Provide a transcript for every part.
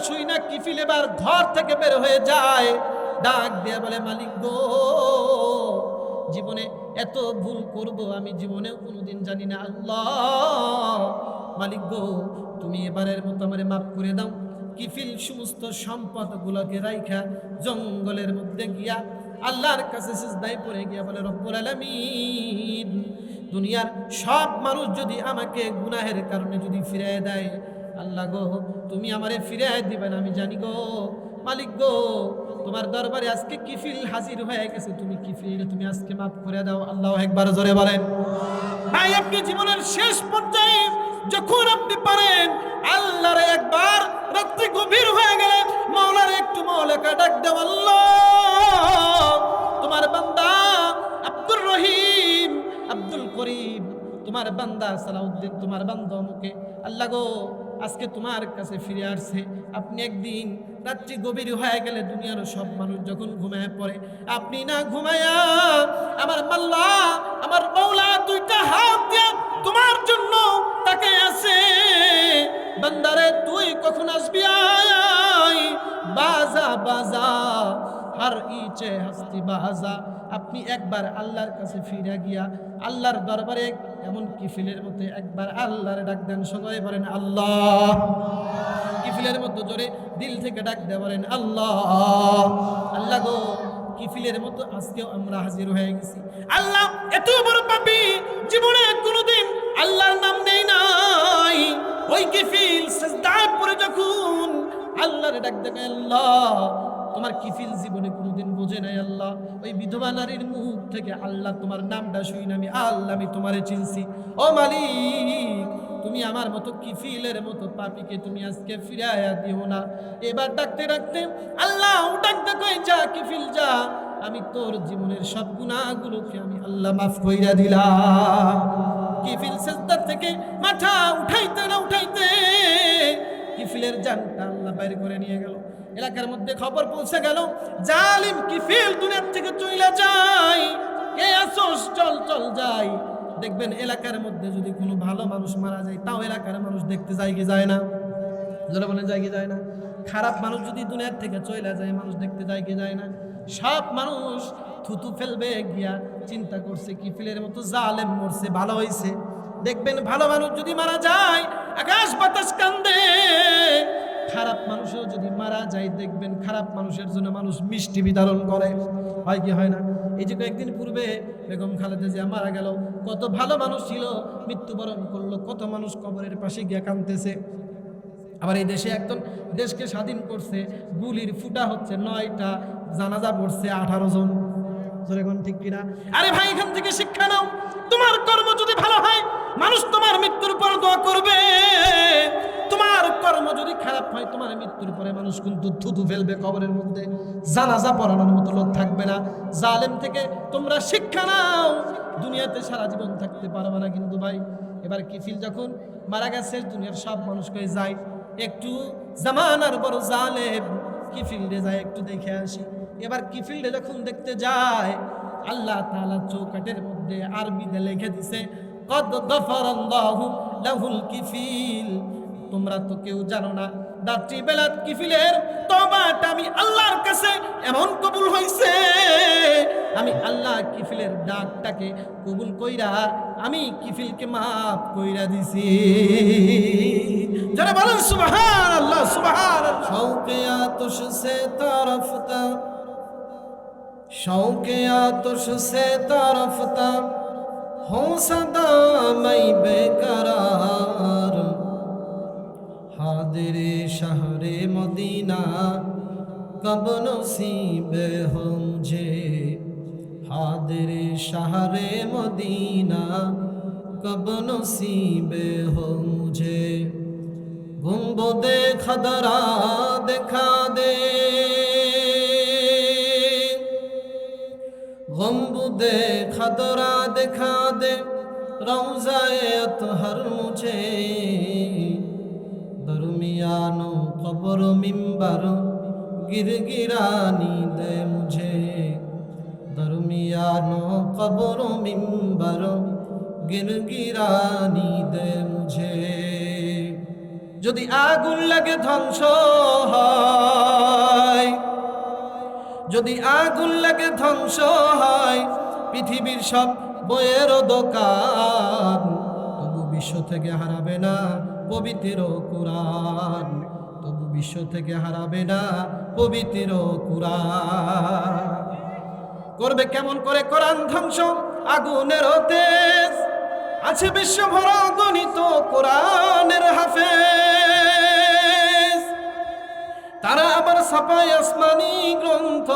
শুই না কিফিল এবার ঘর থেকে বের হয়ে যায়, ডাক দিয়ে বলে মালিক গো, জীবনে এত ভুল করব আমি জীবনেও কোনোদিন জানি না। আল্লাহ মালিক গো, তুমি এবারের মতো আমারে মাফ করে দাও। কিফিল সমস্ত সম্পদগুলোকে রাইখা জঙ্গলের মধ্যে গিয়া আল্লাহর কাছে সিজদায় পড়ে গিয়া বলে রব্বুল আলামিন, দুনিয়ার সব মানুষ যদি আমাকে গুনাহের কারণে যদি ফিরিয়ে দেয়, আল্লাহ গো তুমি আমারে ফিরিয়ে দিবেন আমি জানি গো। মালিক গো, তোমার দরবারে আজকে কিফিল হাজির হয়ে গেছে, তুমি কিফিল তুমি আজকে মাফ করে দাও। আল্লাহ একবার জোরে বলেন। ভাই, আপনি জীবনের শেষ পর্যায়ে যখন আপনি পারেন আল্লাহরে একবার রাত্রি গভীর হয়ে গেলে মাওলার একটু মাওলাকে ডাক দাও। আল্লাহ, তোমার বান্দা আব্দুর রহিম, আব্দুল করিম, তোমার বান্দা সালাউদ্দিন, তোমার বান্দা মুখে আল্লাহ গো আজকে তোমার কাছে ফিরে আসছে। আপনি একদিন রাত্রি গভীর হয়ে গেলে দুনিয়ার সব মানুষ যখন ঘুমায় পড়ে, আপনি না ঘুমায়া আমার মাল্লা আমার মাওলা দুইটা হাত দিয়া তোমার জন্য তাকে আছে, বান্দারে তুই কখন আসবি, আয় বাজা বাজা হার ইচে হাসতি বাজা। আপনি একবার আল্লাহর কাছে ফিরে গিয়া আল্লাহর দরবারে এমন কিফিলের মতো একবার আল্লাহর ডাক দেন, সবাই বলেন আল্লাহ। কিফিলের মতো জোরে দিল থেকে ডাক দেন, বলেন আল্লাহ। আল্লাহ গো, কিফিলের মতো আজকেও আমরা হাজির হয়ে গেছি। আল্লাহ এত বড় পাপী, জীবনে কোনোদিন আল্লাহর নাম নেই নাই। ওই কিফিল সিজদায় পড়ে যখন আল্লাহর ডাক দেন, আল্লাহ তোমার কিফিল জীবনে কোনোদিন বোঝে নাই। আল্লাহ ওই বিধবা নারীর মুখ থেকে আল্লাহ তোমার নামটা শুই না আমি, আল্লাহ আমি তোমারে চিনছি। ও মালিক, তুমি আমার মতো কিফিলের মতো পাপীকে তুমি আজকে ফিরাইয়া দিও না। এবার ডাকতে ডাকতে আল্লাহ ডাকতে কই, যা কিফিল যা, আমি তোর জীবনের সব গুনাহগুলোকে আমি আল্লাহ মাফ কইরা দিলাম। কিফিল সিজদা থেকে মাথা উঠাইতে না উঠাইতে কিফিলের জানটা আল্লাহ বাইরে করে নিয়ে গেল। এলাকার মধ্যে খবর পৌঁছে গেল, জালিম কিফিল দুনিয়া থেকে চলে যায়। কে আসোস, চল চল যাই। দেখবেন এলাকার মধ্যে যদি কোনো ভালো মানুষ মারা যায়, তাও এলাকার মানুষ দেখতে যায় কি যায় না? যারা বলেন যায় কি যায় না? খারাপ মানুষ যদি দুনিয়ার থেকে চলে যায়, মানুষ দেখতে যায় কি যায় না? সব মানুষ থুতু ফেলবে গিয়া চিন্তা করছে কিফিলের মতো জালেম মরছে, ভালো হয়েছে। দেখবেন ভালো মানুষ যদি মারা যায়, আকাশ বাতাস কান্দে। খারাপ মানুষও যদি মারা যায়, দেখবেন খারাপ মানুষের জন্য মানুষ মিষ্টি বিতরণ করে, হয় কি হয় না? এই যে কয়েকদিন পূর্বে বেগম খালেদা জিয়া মারা গেল, কত ভালো মানুষ ছিল, মৃত্যুবরণ করলো, কত মানুষ কবরের পাশে গিয়া কাঁদতেছে। আবার এই দেশে একজন দেশকে স্বাধীন করছে, গুলির ফুটা হচ্ছে 9টা, জানাজা পড়ছে 18 জন। যেরকম ঠিক কিনা? আরে ভাই, এখান থেকে শিক্ষা নাও। তোমার কর্ম যদি ভালো হয়, মানুষ তোমার মৃত্যুর পর দোয়া করবে। তোমার কর্ম যদি খারাপ হয়, তোমার মৃত্যুর পরে মানুষ কিন্তু থুতু ফেলবে কবরের মধ্যে, জানাজা পড়ানোর মতো লোক থাকবে না। জালেম থেকে তোমরা শিক্ষা নাও, দুনিয়াতে সারা জীবন থাকতে পারবে না কিন্তু ভাই। এবার কিফিল যখন মারা গেছে, দুনিয়ার সব মানুষ কয়ে যায় একটু জামানার বড় জালেম কিফিলরে যায় একটু দেখে আসি। এবার কিফিলরে যখন দেখতে যায়, আল্লাহ তাআলা চৌকাটের মধ্যে আরবিতে লিখে দিছে, কদ গফারাল্লাহু লাহুল কিফিল। তোমরা তো কেউ জানো না, রাত্রি বেলা কিফিলের তওবাটা আমি আল্লাহর কাছে এমন কবুল হইছে, আমি আল্লাহ কিফিলের ডাকটাকে কবুল কইরা আমি কিফিলকে মাফ কইরা দিছি। যারা বলেন সুবহানাল্লাহ সুবহানাল্লাহ। শৌকে আতশ সে তরফতা, শৌকে আতশ সে তরফতা, হো সদা मैं बेकरार, हादिरे शहरे मदीना कब नसीब हो मुझे, हादिरे शहरे मदीना कब नसीब हो मुझे, गुंबदे खदरा दिखा दे, गुंबदे खदरा दिखा दे, रौज़ाए अतहर मुझे, दरमियानो कब्र मिंबर गिरगिरानी दे मुझे, दरमियानो कब्र मिंबर गिरगिरानी दे मुझे। যদি আগুন লাগে ধ্বংস হয়, যদি আগুন লাগে ধ্বংস হয় পৃথিবীর সব বইয়ের দোকান, তবু বিশ্ব থেকে হারাবে না পবিত্র কুরআন, তবু বিশ্ব থেকে হারাবে না পবিত্র কুরআন। করবে কেমন করে কোরআন ধ্বংস? আগুনের তেজ আছে বিশ্বভর গণিত কোরআনের হাফেজ, তারা আবার ছাপায় আসমানি গ্রন্থ,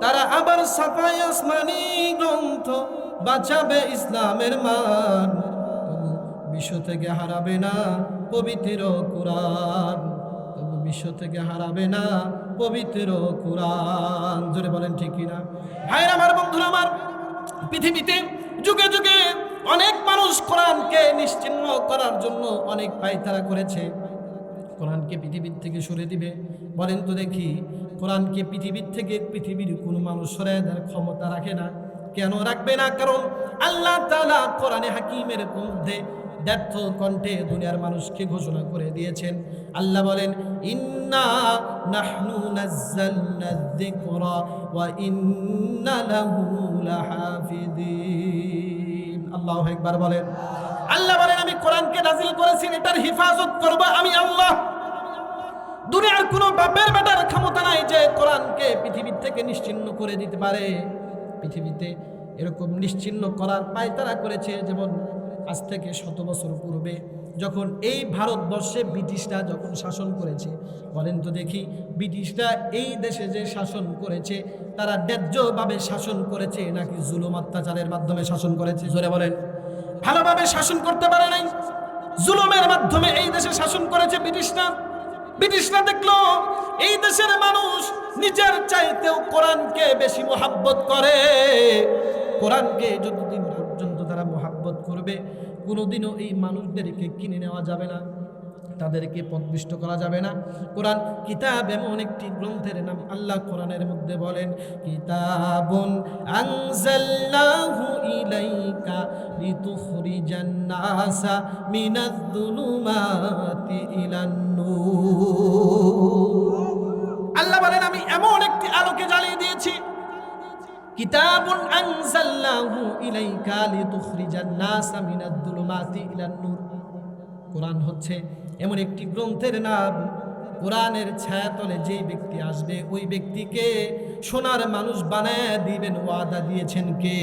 তারা আবার ছাপায় আসমানি গ্রন্থ, বাঁচাবে ইসলামের মান, তবু বিশ্ব থেকে হারাবে না পবিত্র কুরআন, তবু বিশ্ব থেকে হারাবে না পবিত্র কুরআন। জোরে বলেন ঠিক কিনা? ভাইরা আমার, বন্ধুরা আমার, পৃথিবীতে যুগে যুগে অনেক মানুষ কোরআনকে নিশ্চিহ্ন করার জন্য অনেক পায়তারা করেছে। কোরআনকে পৃথিবীর থেকে সরে দিবে, বলেন তো দেখি, কোরআনকে পৃথিবীর থেকে পৃথিবীর কোনো মানুষ সরায় দেওয়ার ক্ষমতা রাখে না। কেন রাখবে না? কারণ আল্লাহ তাআলা কোরআনে হাকিমের মধ্যে ব্যর্থ কণ্ঠে দুনিয়ার মানুষকে ঘোষণা করে দিয়েছেন। আল্লাহ বলেন, ইন্না নাহনু নাযালনা যিকরা ওয়া ইন্না লাহু লাহাফিযিন। আল্লাহু আকবার বলেন। আল্লাহ বলেন, আমি কোরআনকে নাযিল করেছি, এটার হিফাজত করব আমি আল্লাহ। দুনিয়ার কোনো বাপের বেটার ক্ষমতা নাই যে কোরআনকে পৃথিবীর থেকে নিশ্চিহ্ন করে দিতে পারে। পৃথিবীতে এরকম নিশ্চিহ্ন করার পায়তারা করেছে, যেমন আজ থেকে 100 বছর পূর্বে যখন এই ভারতবর্ষে ব্রিটিশরা যখন শাসন করেছে, বলেন তো দেখি, ব্রিটিশরা এই দেশে যে শাসন করেছে তারা ন্যায্যভাবে শাসন করেছে নাকি জুলুম অত্যাচারের মাধ্যমে শাসন করেছে? জোরে বলেন। ভালোভাবে শাসন করতে পারে নাই, জুলুমের মাধ্যমে এই দেশে শাসন করেছে ব্রিটিশরা। ব্রিটিশরা দেখলো এই দেশের মানুষ নিজের চাইতেও কোরআনকে বেশি মোহাব্বত করে। কোরআনকে যতদিন পর্যন্ত তারা মোহাব্বত করবে, কোনোদিনও এই মানুষদেরকে কিনে নেওয়া যাবে না, তাদেরকে পদপিষ্ট করা যাবে না। কোরআন কিতাব এমন একটি গ্রন্থের নাম, আল্লাহ কোরআনের মধ্যে বলেন, কিতাবুন আনজালনাহু ইলাইকা লিতুখরিজান নাসা মিনাজ-যুলুমাতি ইলান-নূর। আল্লাহ বলেন, আমি এমন একটি আলোকে জ্বালিয়ে দিয়েছি, কিতাবুন আনজালনাহু ইলাইকা লিতুখরিজান নাসা মিনাজ-যুলুমাতি ইলান-নূর। কোরআন হচ্ছে এমন একটি গ্রন্থের নাম, কোরআনের ছায়াতলে যেই ব্যক্তি আসবে ওই ব্যক্তিকে সোনার মানুষ বানায় দিবেন ওয়াদা দিয়েছেন কে?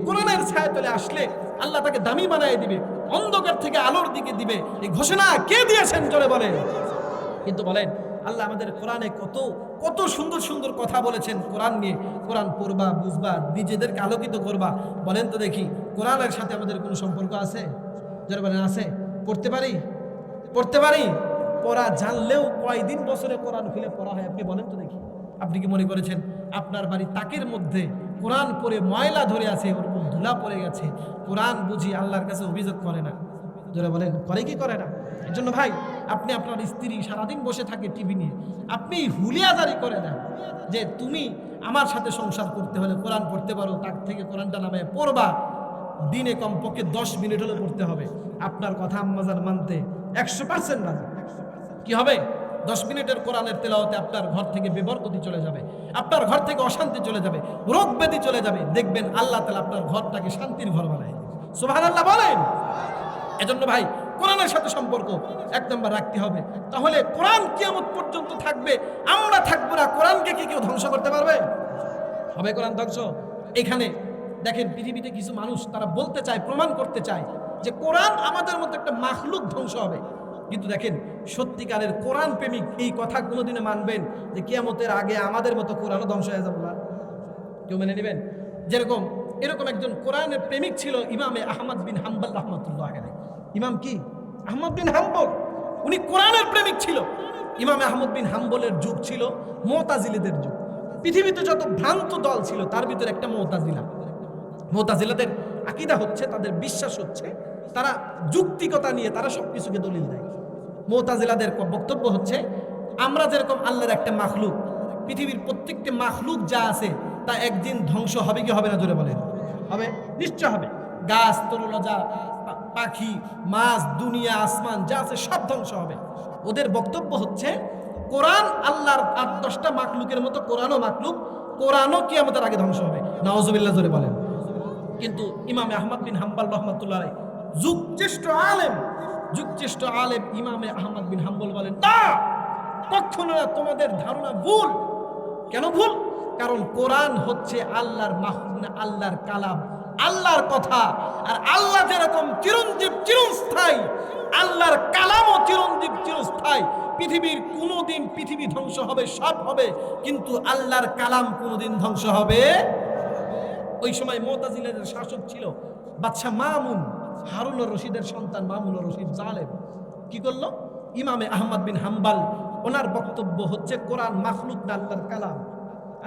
কোরআনের ছায়াতলে আসলে আল্লাহ তাকে দামি বানায় দিবে, অন্ধকার থেকে আলোর দিকে দিবে, এই ঘোষণা কে দিয়েছেন? জোরে বলেন। কিন্তু বলেন, আল্লাহ আমাদের কোরআনে কত কত সুন্দর সুন্দর কথা বলেছেন কোরআন নিয়ে। কোরআন পড়বা, বুঝবা, নিজেদেরকে আলোকিত করবা। বলেন তো দেখি, কোরআনের সাথে আমাদের কোনো সম্পর্ক আছে? যারা বলেন আছে। পড়তে পারি? পড়তে পারি? পড়া জানলেও কয়দিন বছরে কোরআন খুলে পড়া হয়? আপনি বলেন তো দেখি। আপনি কি মনে করেছেন আপনার বাড়ি তাকের মধ্যে কোরআন পড়ে ময়লা ধরে আছে, ওরকম ধুলা পড়ে গেছে, কোরআন বুঝি আল্লাহর কাছে অভিযোগ করে না? যারা বলেন করে কি করে না? এর জন্য ভাই, আপনি আপনার স্ত্রী সারাদিন বসে থাকে টিভি নিয়ে, আপনি হুলিয়াজারি করে দেন যে তুমি আমার সাথে সংসার করতে হলে কোরআন পড়তে পারো, তার থেকে কোরআনটা নামায় পড়বা, দিনে কমপক্ষে 10 মিনিট হলে পড়তে হবে। আপনার কথা আম্মাজান মানতে 100% রাজি। কি হবে? 10 মিনিটের কোরআনের তেলাওয়াতে আপনার ঘর থেকে বেবরকতি চলে যাবে, আপনার ঘর থেকে অশান্তি চলে যাবে, রোগ ব্যাধি চলে যাবে। দেখবেন আল্লাহ তাআলা আপনার ঘরটাকে শান্তির ঘর বানায় দিবেন। সুবহানাল্লাহ বলেন। এজন্য ভাই, কোরআনের সাথে সম্পর্ক 1 নম্বর রাখতে হবে। তাহলে কোরআন কিয়ামত পর্যন্ত থাকবে, আমরা থাকবো না। কোরআনকে কি কেউ ধ্বংস করতে পারবে? হবে কোরআন ধ্বংস? এখানে দেখেন, পৃথিবীতে কিছু মানুষ তারা বলতে চায়, প্রমাণ করতে চায় যে কোরআন আমাদের মতো একটা মাখলুক ধ্বংস হবে। কিন্তু দেখেন, সত্যিকারের কোরআন প্রেমিক এই কথা কোনোদিনে মানবেন যে কিয়ামতের আগে আমাদের মতো কোরআনও ধ্বংস হয়ে যাবে? কেউ মেনে নেবেন? যেরকম এরকম একজন কোরআনের প্রেমিক ছিল ইমামে আহমদ বিন হাম্বল রাহমাতুল্লাহ আলাইহি। ইমাম কি? আহমদ বিন হাম্বল। উনি কোরআনের প্রেমিক ছিল। ইমামে আহমদ বিন হাম্বলের যুগ ছিল মুতাজিলাদের যুগ। পৃথিবীতে যত ভ্রান্ত দল ছিল তার ভিতরে একটা মুতাজিলা। মুতাজিলাদের আকীদা হচ্ছে, তাদের বিশ্বাস হচ্ছে, তারা যুক্তিকতা নিয়ে তারা সবকিছুকে দলিল দেয়। মুতাজিলাদের বক্তব্য হচ্ছে, আমরা যেরকম আল্লাহর একটা মাখলুক, পৃথিবীর প্রত্যেকটি মাখলুক যা আছে তা একদিন ধ্বংস হবে কি হবে না? জোরে বলেন। হবে, নিশ্চয় হবে। গাছ তরুলতা পাখি মাছ দুনিয়া আসমান যা আছে সব ধ্বংস হবে। ওদের বক্তব্য হচ্ছে কোরআন আল্লাহর 8-10টা মাখলুকের মতো, কোরআনও মাখলুক, কোরআনও কিয়ামতের আগে ধ্বংস হবে। নাউজুবিল্লাহ জোরে বলেন। কিন্তু ইমামে আহমদ বিন হাম্বল রাহমাতুল্লাহ আলাইহি যুগশ্রেষ্ঠ আলেম ইমামে আহমদ বিন হাম্বল বলেন, না, কখনো না, তোমাদের ধারণা ভুল। কেন ভুল? কারণ কোরআন হচ্ছে আল্লাহর মাখলুক না, আল্লাহর কালাম, আল্লাহর কথা। আর আল্লাহ যেরকম চিরঞ্জীব চিরস্থায়ী, আল্লাহর কালামও চিরঞ্জীব চিরস্থায়ী। পৃথিবীর কোনোদিন পৃথিবী ধ্বংস হবে, সব হবে, কিন্তু আল্লাহর কালাম কোনোদিন ধ্বংস হবে। ওই সময় মুতাজিলাদের শাসক ছিল বাদশা মামুন, হারুন রশিদের সন্তান মামুন রশিদ জালেম। কি করলো? ইমামে আহমদ বিন হাম্বল, ওনার বক্তব্য হচ্ছে কোরআন মাখলুক না, আল্লাহর কালাম।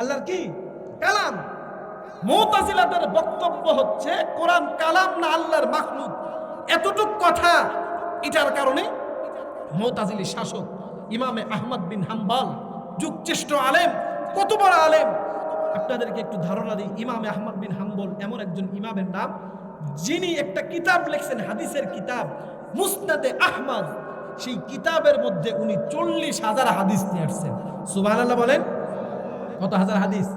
আল্লাহর কি কালাম? মুতাজিলাদের বক্তব্য হচ্ছে কোরআন কালাম না, আল্লাহর মাখলুক। এতটুক কথা, এটার কারণে মুতাজিলি শাসক ইমামে আহমদ বিন হাম্বল, যুগশ্রেষ্ঠ আলেম, কত বড় আলেম আপনাদেরকে একটু ধারণা দিই। ইমামে আহমদ বিন হাম্বল এমন একজন ইমামের নাম, যিনি একটা কিতাব লিখছেন, হাদিসের কিতাব মুসনাদে আহমদ। সেই কিতাবের মধ্যে উনি 40,000 হাদিস নিয়ে আসছেন। সুবহানাল্লাহ বলেন। কত হাজার হাদিস?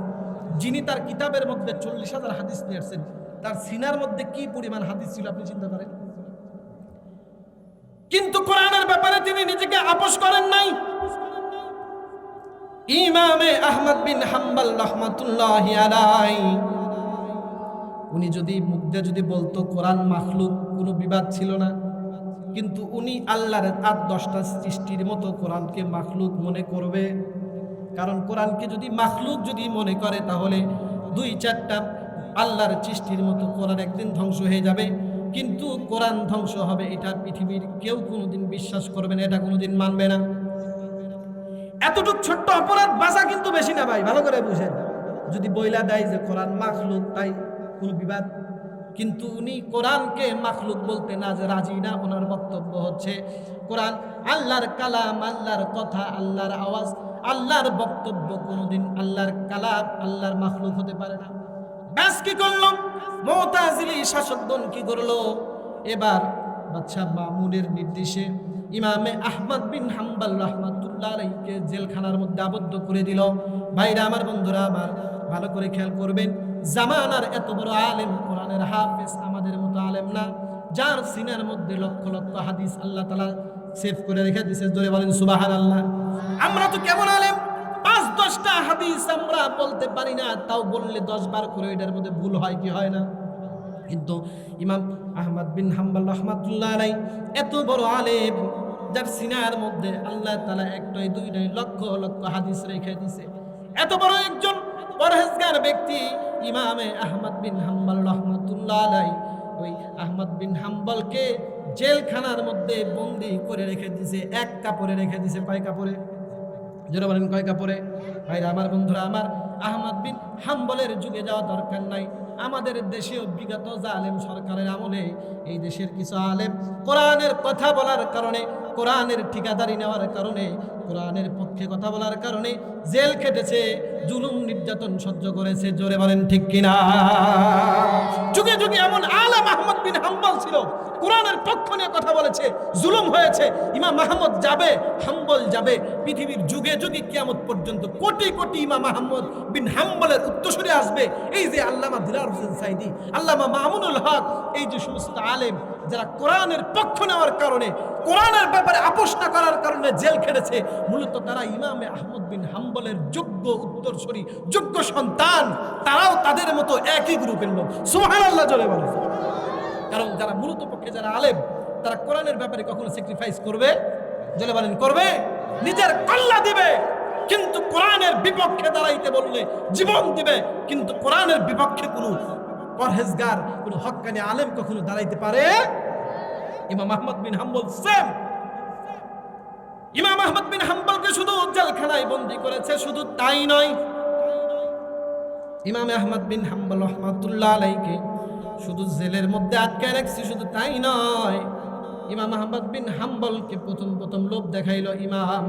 যিনি তার কিতাবের মধ্যে 40,000 হাদিস নিয়ে আসছেন, তার সিনার মধ্যে কি পরিমাণ হাদিস ছিল আপনি চিন্তা করেন। কিন্তু কোরআনের ব্যাপারে তিনি নিজেকে আপোষ করেন নাই। ইমামে আহমদ বিন হাম্বল রাহমাতুল্লাহি আলাইহি, উনি যদি মুখ দিয়ে যদি বলতো কোরআন মাখলুক, কোনো বিবাদ ছিল না। কিন্তু উনি আল্লাহর 8-10টা সৃষ্টির মতো কোরআনকে মাখলুক মনে করবে। কারণ কোরআনকে যদি মাখলুক যদি মনে করে, তাহলে 2-4টা আল্লাহর সৃষ্টির মতো কোরআন একদিন ধ্বংস হয়ে যাবে। কিন্তু কোরআন ধ্বংস হবে, এটা পৃথিবীর কেউ কোনোদিন বিশ্বাস করবে না, এটা কোনোদিন মানবে না। এতটুক ছোট্ট অপরাধ বাঁচা কিন্তু বেশি না ভাই, ভালো করে বুঝেন। যদি বইলা দেয় যে কোরআন মাখলুক, তাই কোনো বিবাদ। কিন্তু উনি কোরআনকে মাখলুক বলতে না যে রাজি না। ওনার বক্তব্য হচ্ছে কোরআন আল্লাহর কালাম, আল্লাহর কথা, আল্লাহর আওয়াজ, আল্লাহর বক্তব্য, কোনোদিন আল্লাহর কালাম, আল্লাহর মাখলুক হতে পারে না। ব্যাস কি করলো মুতাজিলি শাসকগণ? কি করলো? এবার বাদশা মামুনের নির্দেশে ইমামে আহমদ বিন হাম্বল রাহমাতুল্লাহ আলাইহিকে জেলখানার মধ্যে আবদ্ধ করে দিল। ভাইরা আমার, বন্ধুরা আমার, ভালো করে খেয়াল করবেন। জামানার এত বড় আলেম, কোরআনের হাফেজ, আমাদের মতো আলেম না, যার সিনার মধ্যে লক্ষ লক্ষ হাদিস আল্লাহ তাআলা সেভ করে রেখে দিয়েছে। জোরে বলেন সুবহানাল্লাহ। আমরা তো কেমন আলেম, 5-10টা হাদিস আমরা বলতে পারি না, তাও বললে 10 বার করে এটার মধ্যে ভুল হয় কি হয় না। কিন্তু ইমাম আহমদ বিন হাম্বল রাহমাতুল্লাহ আলাইহি এত বড় আলেম, যার সিনার মধ্যে আল্লাহ তাআলা 1-2 লক্ষ লক্ষ হাদিস রেখে দিয়েছে। এত বড় একজন পরহেজগার ব্যক্তি ইমামে আহমদ বিন হাম্বল রাহমাতুল্লাহ আলাইহি, ওই আহমদ বিন হাম্বলকে জেলখানার মধ্যে বন্দী করে রেখে দিয়েছে। এক কাপড়ে রেখে দিয়েছে। কয় কাপড়ে? যারা বলেন কয় কাপড়ে? ভাইরা আমার, বন্ধুরা আমার, আহমদ বিন হাম্বলের যুগে যাওয়া দরকার নাই। আমাদের দেশেও বিগত জালেম সরকারের আমলে এই দেশের কিছু আলেম কোরআনের কথা বলার কারণে, কোরআনের ঠিকাদারি নেওয়ার কারণে, কোরআনের পক্ষে কথা বলার কারণে জেল খেটেছে, জুলুম নির্যাতন সহ্য করেছে। জোরে বলেন ঠিক কিনা? যুগে যুগে এমন আলেম আহমদ বিন হাম্বল ছিল, কোরআনের পক্ষ নিয়ে কথা বলেছে, জুলুম হয়েছে। ইমাম আহমদ যাবে, হাম্বল যাবে, পৃথিবীর যুগে যুগে কিয়ামত পর্যন্ত কোটি কোটি ইমাম আহমদ বিন হাম্বলের উত্তরসূরি আসবে। এই যে আল্লামা দিলার হোসেন সাইদি, আল্লামা মামুনুল হক, এই যে সমস্ত আলেম যারা কোরআনের পক্ষ নেওয়ার কারণে, কোরআনের ব্যাপারে আপোষ না করার কারণে জেল খেটেছে, মূলত তারা ইমামে আহমদ বিন হাম্বলের যোগ্য উত্তরসূরি, যোগ্য সন্তান। তারাও তাদের মতো একই গ্রুপের লোক। সুবহানাল্লাহ জোরে বলে। কারণ যারা মূলত পক্ষে যারা আলেম, তারা কোরআনের ব্যাপারে কখনো স্যাক্রিফাইস করবে? জোরে বলেন করবে? নিজের কল্লা দিবে, কিন্তু কোরআনের বিপক্ষে দাঁড়াইতে বললে জীবন দিবে। কিন্তু কোরআনের বিপক্ষে কোনো পরহেজগার, কোনো হক্কানি আলেম কখনো দাঁড়াইতে পারে? ইমাম আহমদ বিন হাম্বল সেম। ইমাম আহমদ বিন হাম্বলকে শুধু জেলখানায় বন্দী করেছে, শুধু তাই নয়, ইমাম আহমদ বিন হাম্বল রাহমাতুল্লাহ আলাইহিকে শুধু জেলের মধ্যে আটকায় রাখছে, শুধু তাই নয়, ইমাম আহমদ বিন হাম্বলকে প্রথম লোভ দেখাইলো, ইমাম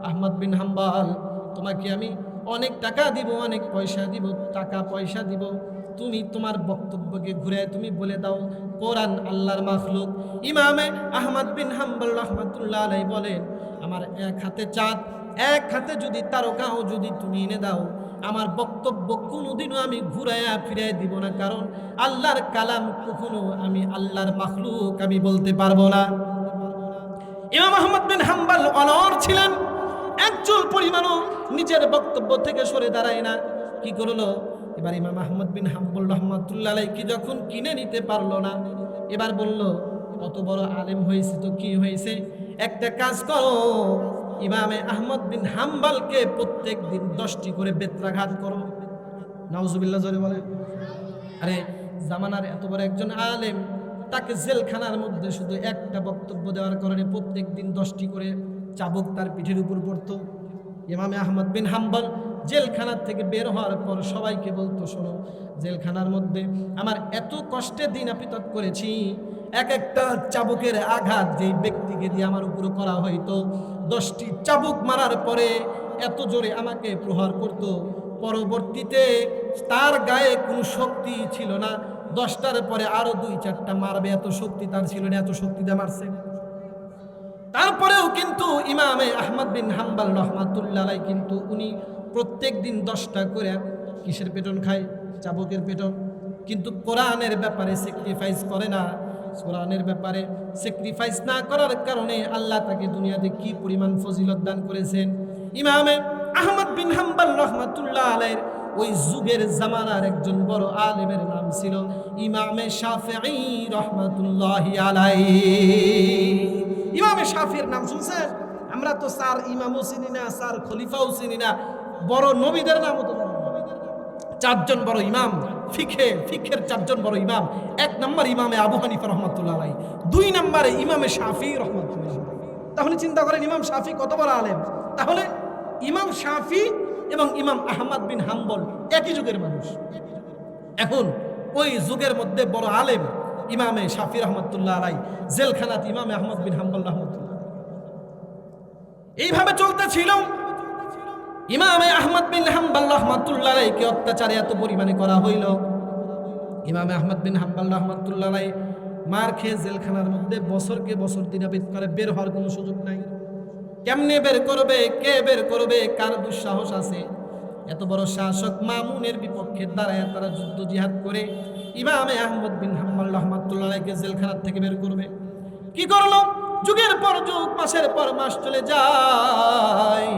আহমদ বিন হাম্বল, তোমাকে আমি অনেক টাকা দিব, অনেক পয়সা দিব, টাকা পয়সা দিব, তুমি তোমার বক্তব্যকে ঘুরে তুমি বলে দাও কোরআন আল্লাহর মাখলুক। ইমামে আহমদ বিন হাম্বল রাহমাতুল্লাহ আলাইহি বলেন, আমার এক হাতে চাঁদ, এক হাতে যদি তারকাও যদি তুমি এনে দাও, আমার বক্তব্য কোনোদিনও আমি ঘুরাইয়া ফিরাই দিব না, কারণ আল্লাহর কালাম কখনো আমি আল্লাহর মাখলুক আমি বলতে পারবো না। ইমাম আহমদ বিন হাম্বল অনড় ছিলেন, একচুল পরিমাণও নিজের বক্তব্য থেকে সরে দাঁড়ায় না। কি করলো এবার ইমাম আহমদ বিন হাম্বল রাহমাতুল্লাহ আলাইহি যখন কিনে নিতে পারলো না, এবার বলল, অত বড় আলেম হয়েছে তো কি হয়েছে, একটা কাজ করো, ইমামে আহমদ বিন হাম্বলকে প্রত্যেক দিন 10টি করে বেত্রাঘাত করো। নাউজুবিল্লাহ জোরে বলে। আরে জামানার এত বড় একজন আলেম, তাকে জেলখানার মধ্যে শুধু একটা বক্তব্য দেওয়ার কারণে প্রত্যেক দিন 10টি করে চাবুক তার পিঠের উপর পড়তো। ইমামে আহমদ বিন হাম্বল জেলখানার থেকে বের হওয়ার পর সবাইকে বলতো, শোনো, জেলখানার মধ্যে আমার এত কষ্টে দিন নাপিত করেছি, এক একটা চাবুকের আঘাত যেই ব্যক্তিকে দিয়ে আমার উপর করা হইতো, 10টি চাবুক মারার পরে এত জোরে আমাকে প্রহার করত, পরবর্তীতে তার গায়ে কোনো শক্তি ছিল না, 10টার পরে আরো 2-4টা মারবে, এত শক্তি তার ছিল না, এত শক্তি দিয়ে মারছে। তারপরেও কিন্তু ইমামে আহমদ বিন হাম্বল রাহমাতুল্লাহ আলাইহি কিন্তু উনি প্রত্যেক দিন 10টা করে কিসের পেটন খায়? চাবুকের পেটন। কিন্তু কোরআনের ব্যাপারে স্যাক্রিফাইস করে না। কোরআনের ব্যাপারে স্যাক্রিফাইস না করার কারণে আল্লাহ তাকে দুনিয়াতে কি পরিমাণ ফজিলত দান করেছেন। ইমামে আহমদ বিন হাম্বল রাহমাতুল্লাহ আলাইহির ওই যুগের জামানার একজন বড় আলেমের নাম ছিল ইমামে শাফিঈ রাহমাতুল্লাহি আলাইহি। ইমামে শাফিঈর নাম শুনছেন? আমরা তো স্যার ইমামও চিনি না, স্যার খলিফাও চিনি না, বড় নবীদের নামও তো জানি না। 4জন বড় ইমাম, ফিকহের 4জন বড় ইমাম। 1 নম্বর ইমামে আবু হানিফা রাহমাতুল্লাহ আলাইহি, 2 নম্বরে ইমামে শাফিঈ রাহমাতুল্লাহ আলাইহি। তাহলে চিন্তা করেন ইমাম শাফিঈ কত বড় আলেম। তাহলে ইমাম শাফিঈ এবং ইমাম আহমদ বিন হাম্বল একই যুগের মানুষ। এখন ওই যুগের মধ্যে বড় আলেম ইমামে শাফিঈ রাহমাতুল্লাহ আলাইহি, জেলখানাত ইমামে আহমদ বিন হাম্বল রাহমাতুল্লাহ। এইভাবে চলতেছিল। ইমামে আহমদ বিন হাম্বল রাহমাতুল্লাহ আলাইহিকে অত্যাচারে এত পরিমাণে করা হইল, ইমামে আহমদ বিন হাম্বল রাহমাতুল্লাহ আলাইহি মার খেয়ে জেলখানার মধ্যে বছরকে বছর দিনাবিদ করে, বের হওয়ার কোনো সুযোগ নাই। কেমনে বের করবে, কে বের করবে, কার দুঃসাহস আছে? এত বড় শাসক মামুনের বিপক্ষে দাঁড়ায় তারা যুদ্ধ জিহাদ করে ইমামে আহমদ বিন হাম্বল রাহমাতুল্লাহ আলাইহিকে জেলখানা থেকে বের করবে। কি করলো? যুগের পর যুগ, মাসের পর মাস চলে যায়।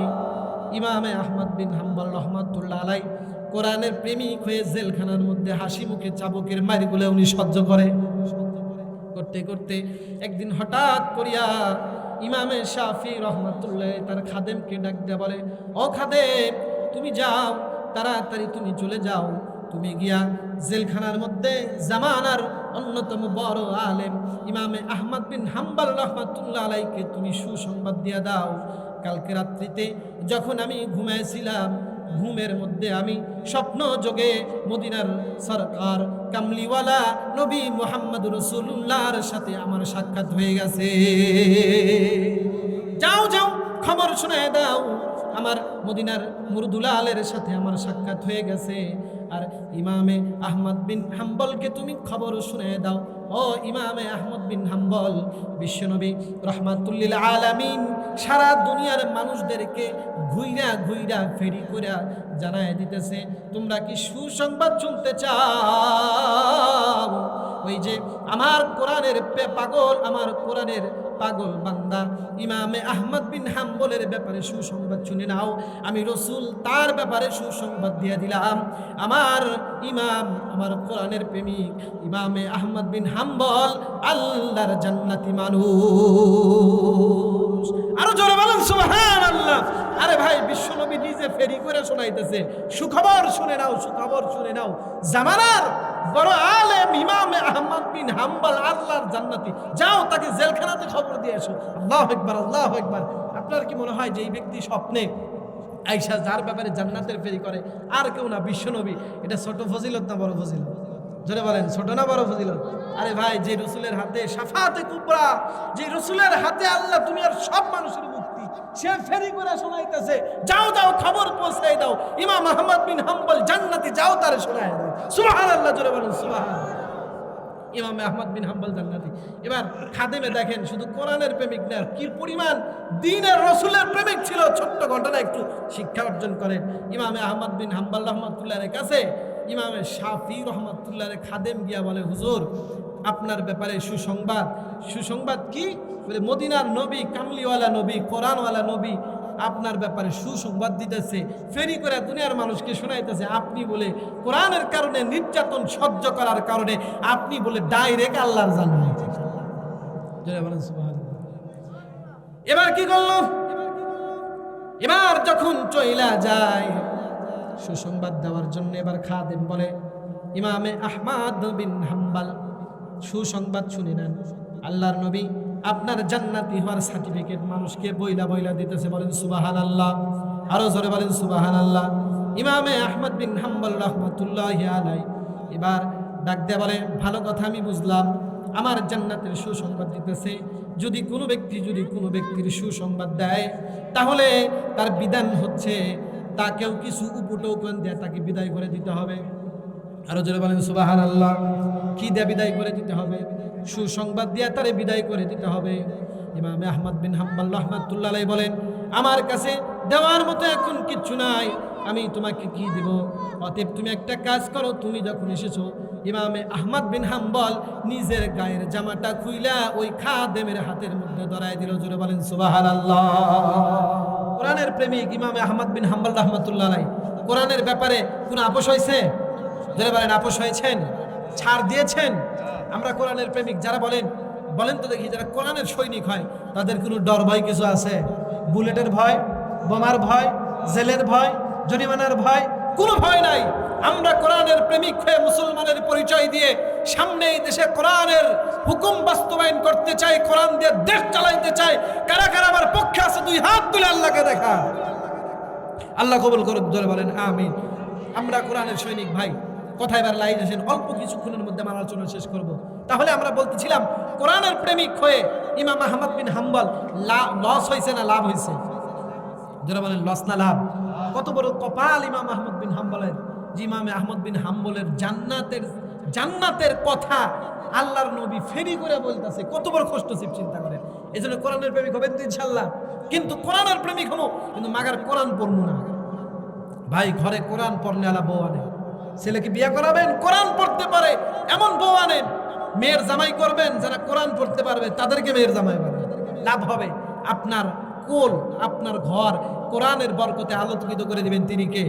ইমামে আহমদ বিন হাম্বল রাহমাতুল্লাহ আলাইহি কোরআনের প্রেমিক হয়ে জেলখানার মধ্যে হাসি মুখে চাবুকের মারিগুলো উনি সহ্য করে। করতে করতে একদিন হঠাৎ করিয়া ইমামে শাফিঈ রাহমাতুল্লাহ তার খাদেমকে ডাক দিয়ে বলে, ও খাদেম, তুমি যাও, তাড়াতাড়ি তুমি চলে যাও, তুমি গিয়া জেলখানার মধ্যে জামানার অন্যতম বড় আলেম ইমামে আহমদ বিন হাম্বল রাহমাতুল্লাহ আলাইহিকে তুমি সুসংবাদ দিয়ে দাও, কালকে রাত্রিতে যখন আমি ঘুমাইছিলাম, ঘুমের মধ্যে আমি স্বপ্ন যোগে মদিনার সরকার কামলিওয়ালা নবী মুহাম্মদ রাসূলুল্লাহর সাথে আমার সাক্ষাৎ হয়ে গেছে। যাও যাও, খবর শোনায় দাও, আমার মদিনার মুরদুলালের সাথে আমার সাক্ষাৎ হয়ে গেছে। আর ইমামে আহমদ বিন হাম্বলকে তুমি খবর শুনে দাও, ও ইমামে আহমদ বিন হাম্বল, বিশ্বনবী রহমাতুল্লিল আলামিন সারা দুনিয়ার মানুষদেরকে ঘুইরা ঘুইরা ফেরি করে জানায় দিতেছে, তোমরা কি সুসংবাদ শুনতে চাও? ওই যে আমার কোরআনের পাগল, আমার কোরআনের পাগল বান্দা ইমামে আহমদ বিন হাম্বলের ব্যাপারে সুসংবাদ শুনে নাও, আমি রসুল তার ব্যাপারে সুসংবাদ দিয়ে দিলাম। আমার ইমাম, আমার কোরআনের প্রেমিক ইমামে আহমদ বিন হাম্বল আল্লাহর জান্নাতি মানুষ। আরো জোরে বলেন সুবহানাল্লাহ। আরে ভাই, বিশ্বনবী নিজে ফেরি করে শোনাইতেছে, সুখবর শুনে নাও, সুখবর শুনে নাও, জামানার বড় আলেম ইমামে আহমদ বিন হাম্বল আল্লাহর জান্নাতি, যাও তাকে জেলখানাতে খবর দিয়ে এসো। আল্লাহু আকবার, আল্লাহু আকবার। আপনার কি মনে হয় যে এই ব্যক্তি স্বপ্নে আয়েশা যার ব্যাপারে জান্নাতের ফেরি করে আর কেউ না, বিশ্বনবী? এটা ছোট ফজিলত না বড় ফজিলত? জোরে বলেন ছোট না বড় ফজিলত? আরে ভাই, যে রসুলের হাতে শাফাতে কুবরা, যে রসুলের হাতে আল্লাহ দুনিয়ার সব মানুষের মুক্তি, সে ফেরি করে শোনাইতেছে, যাও যাও খবর পৌঁছাই দাও, ইমাম আহমদ বিন হাম্বল জান্নাতি, যাও তারে শোনায় দাও। সুবহানাল্লাহ, জোরে বলেন সুবহানাল্লাহ। ইমাম আহমদ বিন হাম্বল জান্নাতি। এবার খাদেমে দেখেন, শুধু কোরআনের প্রেমিক না, কি পরিমাণ দ্বীনের রসুলের প্রেমিক ছিল। ছোট্ট ঘটনা একটু শিক্ষা অর্জন করেন। ইমামে আহমদ বিন হাম্বল রহমতুল্লাহের কাছে ইমামে শাফি রহমতুল্লাহের খাদেম গিয়া বলে, হুজুর আপনার ব্যাপারে সুসংবাদ। সুসংবাদ কি? বলে মদিনার নবী, কামলিওয়ালা নবী, কোরআনওয়ালা নবী আপনার ব্যাপারে সুসংবাদ দিতেছে, ফেরি করে দুনিয়ার মানুষকে শোনাইতেছে, আপনি বলে কোরআনের কারণে নির্যাতন সহ্য করার কারণে আপনি বলে ডাইরেক্ট আল্লাহর জান্নাত। এবার কি করল? এবার যখন চইলা যায় সুসংবাদ দেওয়ার জন্য, এবার খাদেম বলে, ইমামে আহমদ বিন হাম্বল সুসংবাদ শুনে নেন, আল্লাহর নবী আপনার জান্নাতি হওয়ার সার্টিফিকেট মানুষকে বইলা বইলা দিতেছে। বলেন সুবহানাল্লাহ, আরো জোরে বলেন সুবহানাল্লাহ। ইমামে আহমদ বিন হাম্বল রাহমাতুল্লাহি আলাইহি এবার ডাক দিয়ে বলে, ভালো কথা আমি বুঝলাম, আমার জান্নাতের সুসংবাদ দিতেছে। যদি কোনো ব্যক্তির সুসংবাদ দেয়, তাহলে তার বিধান হচ্ছে তাকেও কিছু উপটোকন দিয়ে তাকে বিদায় করে দিতে হবে। আরো জোরে বলেন সুবহানাল্লাহ। কি দিয়ে বিদায় করে দিতে হবে? সুসংবাদ দিয়ে তারে বিদায় করে দিতে হবে। ইমাম আহমদ বিন হাম্বল রাহমাতুল্লাহ আলাইহি বলেন, আমার কাছে দেওয়ার মতো এখন কিচ্ছু নাই, আমি তোমাকে কি দিব? অতএব তুমি একটা কাজ করো, তুমি যখন এসেছো, ইমামে আহমদ বিন হাম্বল নিজের গায়ের জামাটা খুইলা ওই খাদেমের হাতের মধ্যে ধরাই দিল। জোরে বলেন সুবহানাল্লাহ। কোরআনের প্রেমিক ইমামে আহমদ বিন হাম্বল রাহমাতুল্লাহ আলাইহি কোরআনের ব্যাপারে কোনো আপোষ হয়েছে? জোরে বলেন আপোষ হয়েছেন? ছাড় দিয়েছেন? আমরা কোরআনের প্রেমিক যারা বলেন তো দেখি, যারা কোরআনের সৈনিক হয় তাদের কোনো ডর ভয় কিছু আছে? বুলেটের ভয়, বোমার ভয়, জেলের ভয়, জরিমানার ভয়, কোনো ভয় নাই। আমরা কোরআনের প্রেমিক হয়ে মুসলমানের পরিচয় দিয়ে সামনে এই দেশে কোরআনের হুকুম বাস্তবায়ন করতে চাই, কোরআন দিয়ে দেশ চালাইতে চাই। কারা কারা আমার পক্ষে আছে দুই হাত তুলে আল্লাহকে দেখা। আল্লাহ কবুল করুক, জোরে বলেন আমিন। আমরা কোরআনের সৈনিক ভাই। কথায় এবার লাইন আসেন, অল্প কিছুক্ষণের মধ্যে আমার আলোচনা শেষ করব। তাহলে আমরা বলতেছিলাম, কোরআনের প্রেমিক হয়ে ইমাম আহমদ বিন হাম্বল লস হয়েছে না লাভ হয়েছে? যারা বলেন লস না লাভ? কত বড় কপাল ইমাম আহমদ বিন হাম্বলের, যে ইমামে আহমদ বিন হাম্বলের জান্নাতের কথা আল্লাহর নবী ফেরি করে বলতেছে। কত বড় কষ্টসিপ চিন্তা করেন। এই জন্য কোরআনের প্রেমিক হবেন তো ইনশাল্লাহ। কিন্তু কোরআনের প্রেমিক হবো, কিন্তু মাগার কোরআন পড়বো না ভাই। ঘরে কোরআন পড়নে আলা বউ আনে। ছেলেকে বিয়ে করাবেন, কোরআন পড়তে পারে এমন বউ আনেন। মেয়ের জামাই করবেন, যারা কোরআন পড়তে পারবে তাদেরকে মেয়ের জামাই বানাবেন। লাভ হবে, আপনার কোল, আপনার ঘর কোরআনের বরকতে আলোকিত করে দিবেন তিনি কে?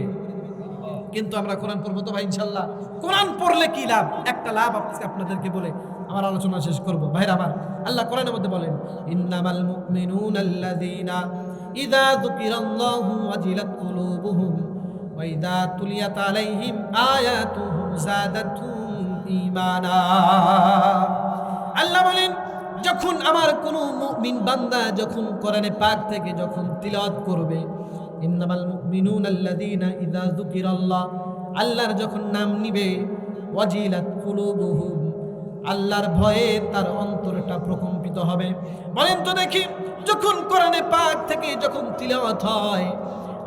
কিন্তু আমরা কোরআন পড়বো তো ভাই ইনশাল্লাহ। কোরআন পড়লে কি লাভ? একটা লাভ আপনাদেরকে বলে আমার আলোচনা শেষ করব। ভাইরা আমার, আল্লাহ কোরআনের মধ্যে বলেন, ইন্নামাল মুমিনুনাল্লাযীনা ইযা যুকিরাল্লাহু ওয়াজিলাত কুলুবুহুম ওয়া ইযা তুলিয়াত আলাইহিম আয়াতুহু যাদাতুহুম ঈমানা। আল্লাহ বলেন, যখন আমার কোনো মুমিন বান্দা যখন কোরআনে পাক থেকে যখন তিলাওয়াত করবে, ইন্নামাল মুমিনুনাল্লাযীনা ইযা যুকিরাল্লাহ, আল্লাহর যখন নাম নিবে, ওয়াজিলাত কুলুবুহুম, আল্লাহর ভয়ে তার অন্তরটা প্রকম্পিত হবে। বলেন তো দেখি, যখন কোরআনে পাক থেকে যখন তিলাওয়াত হয়,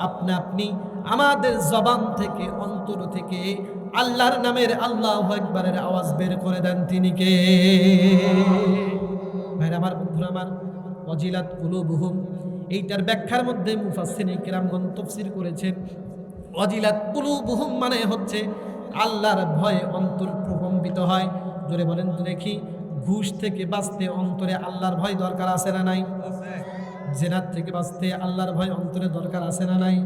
আপনি আমাদের জবান থেকে, অন্তর থেকে আল্লাহর নামের আল্লাহু আকবারের আওয়াজ বের করে দেন তিনি কে? ভাইরা আমার, বন্ধুরা আমার, ওয়াজিলাত কুলুবুহুম, এইটার ব্যাখ্যার মধ্যে মুফাসসিরিন কিরামগণ তাফসীর করেছেন, ওয়াজিলাত কুলুবুহুম মানে হচ্ছে আল্লাহর ভয়ে অন্তর প্রকম্পিত হয়। জোরে বলেন তো দেখি, ঘুষ থেকে বাঁচতে অন্তরে আল্লাহর ভয় দরকার আছে না নাই? জিনাত থেকে বাঁচতে আল্লাহর ভয় অন্তরে দরকার আছে না নাই?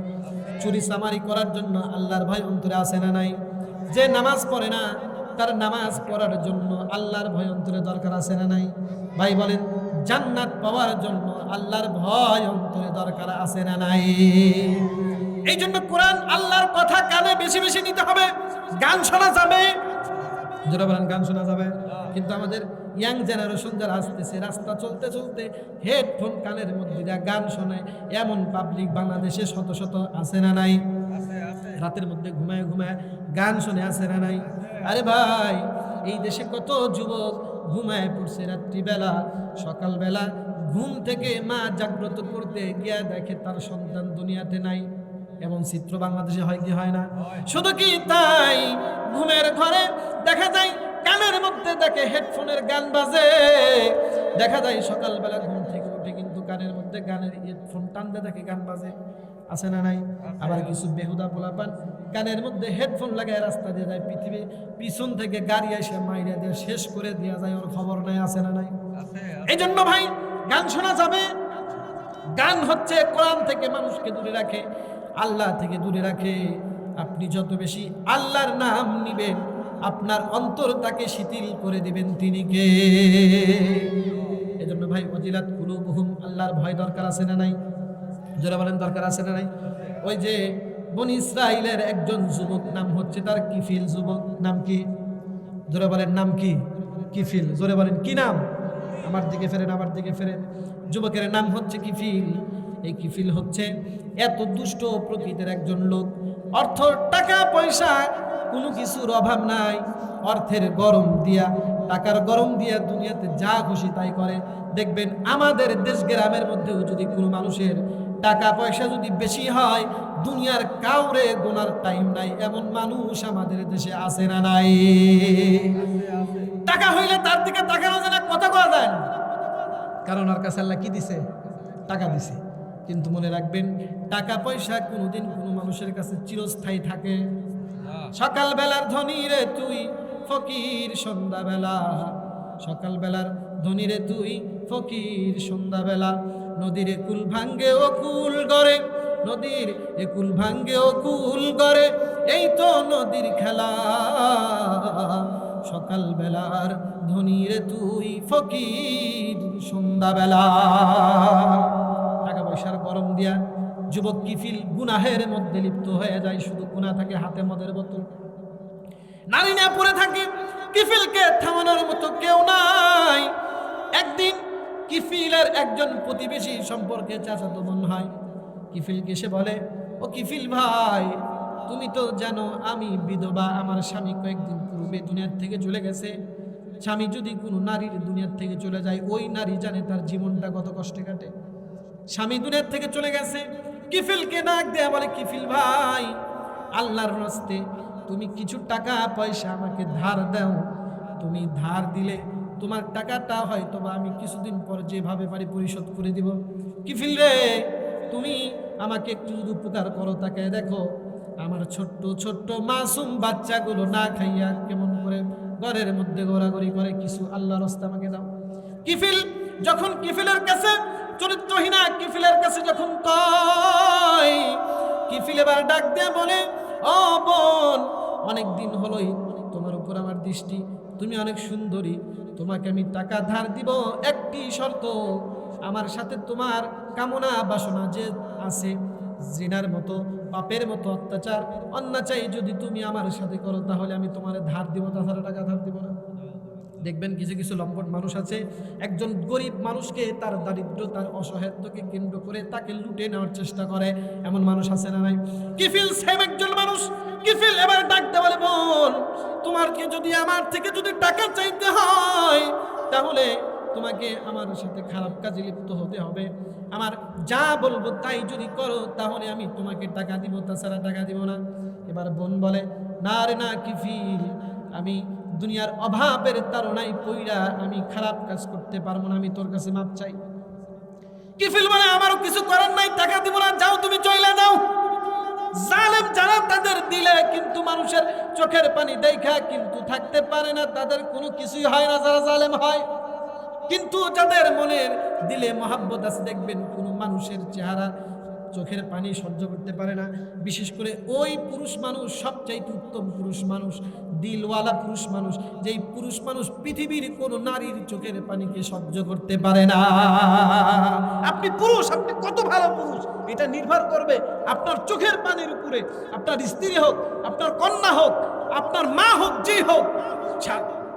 চুরি চামারি করার জন্য আল্লাহর ভয় অন্তরে আছে না নাই? যে নামাজ পড়ে না, তার নামাজ পড়ার জন্য আল্লাহর ভয় অন্তরে দরকার আছে না নাই? ভাই বলেন, জান্নাত পাওয়ার জন্য আল্লাহর ভয় অন্তরে দরকার আছে না নাই? এই জন্য কোরআন আল্লাহর কথা কানে বেশি বেশি নিতে হবে। গান শোনা যাবে, যারা বলেন গান শোনা যাবে, কিন্তু আমাদের ইয়াং জেনারেশন যারা আসতেছে, রাস্তা চলতে চলতে হেডফোন কানের মধ্যে দিয়ে গান শোনে, এমন পাবলিক বাংলাদেশে শত শত আছে না নাই? রাতের মধ্যে ঘুমায় ঘুমায় গান শুনে আছে না নাই? আরে ভাই, এই দেশে কত যুবক ঘুমায় পড়ছে রাত্রিবেলা, সকালবেলা ঘুম থেকে মা জাগ্রত করতে গিয়া দেখে তার সন্তান দুনিয়াতে নাই। এমন চিত্র বাংলাদেশে হয় কি হয় না? শুধু কি তাই, ঘুমের ঘরে দেখা যায় কানের মধ্যে দেখে হেডফোনের গান বাজে, দেখা যায় সকালবেলা ঘুম থেকে উঠে কিন্তু কানের মধ্যে গানের হেডফোন টানতে দেখে গান বাজে, আছে না নাই? আবার কিছু বেহুদা পোলাপান কানের মধ্যে হেডফোন লাগায় রাস্তা দিয়ে যায়, পৃথিবী পিছন থেকে গাড়ি এসে মাইরা দিয়ে শেষ করে দেওয়া যায়, ওর খবর নাই, আছে না নাই? এই জন্য ভাই গান শোনা যাবে? গান হচ্ছে কোরআন থেকে মানুষকে দূরে রাখে, আল্লাহ থেকে দূরে রাখে। আপনি যত বেশি আল্লাহর নাম নিবেন আপনার অন্তর তাকে শিথিল করে দিবেন তিনি কে? এজন্য ভাই ওয়াজিলাত কুলুবুহুম, আল্লাহর ভয় দরকার আছে না নাই? যারা বলেন দরকার আছে না নাই? ওই যে বনি ইসরাইলের একজন যুবক, নাম হচ্ছে তার কিফিল যুবক, নাম কি? যারা বলেন নাম কি? কিফিল। জোরে বলেন কি নাম? আমার দিকে ফেরেন, আমার দিকে ফেরেন। যুবকের নাম হচ্ছে কিফিল। এই কিফিল হচ্ছে এত দুষ্ট প্রকৃতির একজন লোক, অর্থ টাকা পয়সা কোনো কিছুর অভাব নাই, অর্থের গরম দিয়া, টাকার গরম দিয়া দুনিয়াতে যা খুশি তাই করে। দেখবেন আমাদের দেশ গ্রামের মধ্যেও যদি কোনো মানুষের টাকা পয়সা যদি বেশি হয়, দুনিয়ার কাউরে গোনার টাইম নাই, এমন মানুষ আমাদের দেশে আছে না নাই? টাকা হইলে তার দিকে তাকানো যায় না, কথা বলা যায় না, কারণ ওর কাছে আল্লাহ কি দিছে? টাকা দিছে। কিন্তু মনে রাখবেন, টাকা পয়সা কোনোদিন কোনো মানুষের কাছে চিরস্থায়ী থাকে। সকালবেলার ধনী রে তুই ফকির সন্ধ্যাবেলা, সকালবেলার ধনী রে তুই ফকির সন্ধ্যাবেলা। নদীর কুল ভাঙ্গে ও কুল গড়ে, নদীর একুল ভাঙ্গে ও কুল গড়ে, এই তো নদীর খেলা। সকালবেলার ধনী রে তুই ফকির সন্ধ্যাবেলা। টাকা পয়সার গরম দিয়া যুবক কিফিল গুনাহের মধ্যে লিপ্ত হয়ে যায়, শুধু গুনাহ থাকে, হাতে মদের বোতল, নারী না পড়ে থাকে। কিফিলকে থামানোর মতো কেউ নাই। একদিন কিফিলের একজন প্রতিবেশী সম্পর্কে চাচাতো বোন হয়, কিফিলকে সে বলে, ও কিফিল ভাই, তুমি তো জানো আমি বিধবা, আমার স্বামী কয়েকদিন পূর্বে দুনিয়ার থেকে চলে গেছে। স্বামী যদি কোনো নারীর দুনিয়ার থেকে চলে যায়, ওই নারী জানে তার জীবনটা কত কষ্টে কাটে। স্বামী দুনিয়ার থেকে চলে গেছে। কিফিলকে ডাক দেয়া বলে, কিফিল ভাই, আল্লাহর রাস্তে তুমি কিছু টাকা পয়সা আমাকে ধার দাও। তুমি ধার দিলে তোমার টাকাটা হয়তো বা আমি কিছুদিন পর যেভাবে পারি পরিশোধ করে দিব। কিফিল রে, তুমি আমাকে একটু যদি উপকার করো, তাকে দেখো আমার ছোট্ট ছোট্ট মাসুম বাচ্চাগুলো না খাইয়া কেমন করে ঘরের মধ্যে ঘোরাঘুরি করে, কিছু আল্লাহর রাস্তে আমাকে দাও। কিফিল যখন কিফিলের কাছে, চরিত্রহীনা কিফিলের কাছে যখন কয়, কিফিল এবার ডাক দিয়ে বলে, ও বোন, অনেক দিন হলোই তোমার উপর আমার দৃষ্টি, তুমি অনেক সুন্দরী, তোমাকে আমি টাকা ধার দিব, একটি শর্ত, আমার সাথে তোমার কামনা বাসনা যে আছে, জিনার মতো পাপের মতো অত্যাচার অন্যাচার যদি তুমি আমার সাথে করো, তাহলে আমি তোমার ধার দিব, তাছাড়া টাকা ধার দিব না। দেখবেন কিছু কিছু লম্পট মানুষ আছে, একজন গরিব মানুষকে তার দারিদ্র, তার অসহায়ত্বকে কেন্দ্র করে তাকে লুটে নেওয়ার চেষ্টা করে, এমন মানুষ আছে না নাই? কিফিল সেম একজন মানুষ। কিফিল এবার ডাকতে বলে, বোন, তোমাকে যদি আমার থেকে যদি টাকা চাইতে হয়, তাহলে তোমাকে আমার সাথে খারাপ কাজে লিপ্ত হতে হবে। আমার যা বলবো তাই যদি করো, তাহলে আমি তোমাকে টাকা দিব, তাছাড়া টাকা দিব না। এবার বোন বলে, না রে না কিফিল, আমি দুনিয়ার অভাবের তাড়নায় পইরা আমি খারাপ কাজ করতে পারবো না, আমি তোর কাছে মাপ চাই। কিফিল বলে, আমারও কিছু করার নাই, টাকা দিব না, যাও তুমি চলে যাও। জালেম যারা তাদের দিলে কিন্তু মানুষের চোখের পানি দেখা কিন্তু থাকতে পারে না, তাদের কোনো কিছুই হয় না যারা জালেম হয়। কিন্তু যাদের মনের দিলে মহাব্বত আছে, দেখবেন কোনো মানুষের চেহারা চোখের পানি সহ্য করতে পারে না। বিশেষ করে ওই পুরুষ মানুষ সবচাইতে উত্তম পুরুষ মানুষ, দিলওয়ালা পুরুষ মানুষ, যেই পুরুষ মানুষ পৃথিবীর কোনো নারীর চোখের পানিকে সহ্য করতে পারে না। আপনি পুরুষ, আপনি কত ভালো পুরুষ, এটা নির্ভর করবে আপনার চোখের পানির উপরে। আপনার স্ত্রী হোক, আপনার কন্যা হোক, আপনার মা হোক, যেই হোক,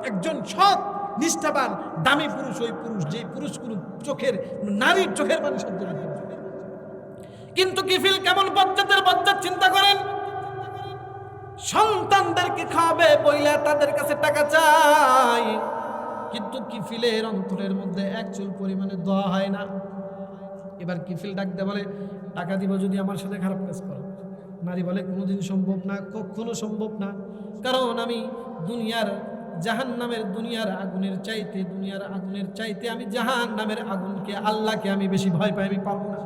একজন সৎ নিষ্ঠাবান দামি পুরুষ, ওই পুরুষ, যেই পুরুষগুলো চোখের নারীর চোখের পানি সহ্য করতে পারে। কিন্তু কিফিল কেমন বজ্জাতের বজ্জাত চিন্তা করেন। সন্তানদেরকে খাওয়াবে বইলা তাদের কাছে টাকা চাই, কিন্তু কিফিলের অন্তরের মধ্যে এক চুল পরিমাণে দোয়া হয় না। এবার কিফিল ডাক দে বলে, টাকা দিব যদি আমার সাথে খারাপ কাজ করো। নারী বলে, কোনোদিন সম্ভব না, কখনো সম্ভব না, কারণ আমি দুনিয়ার আগুনের চাইতে আমি জাহান্নামের আগুনকে, আল্লাহকে আমি বেশি ভয় পাই, আমি পারবো না।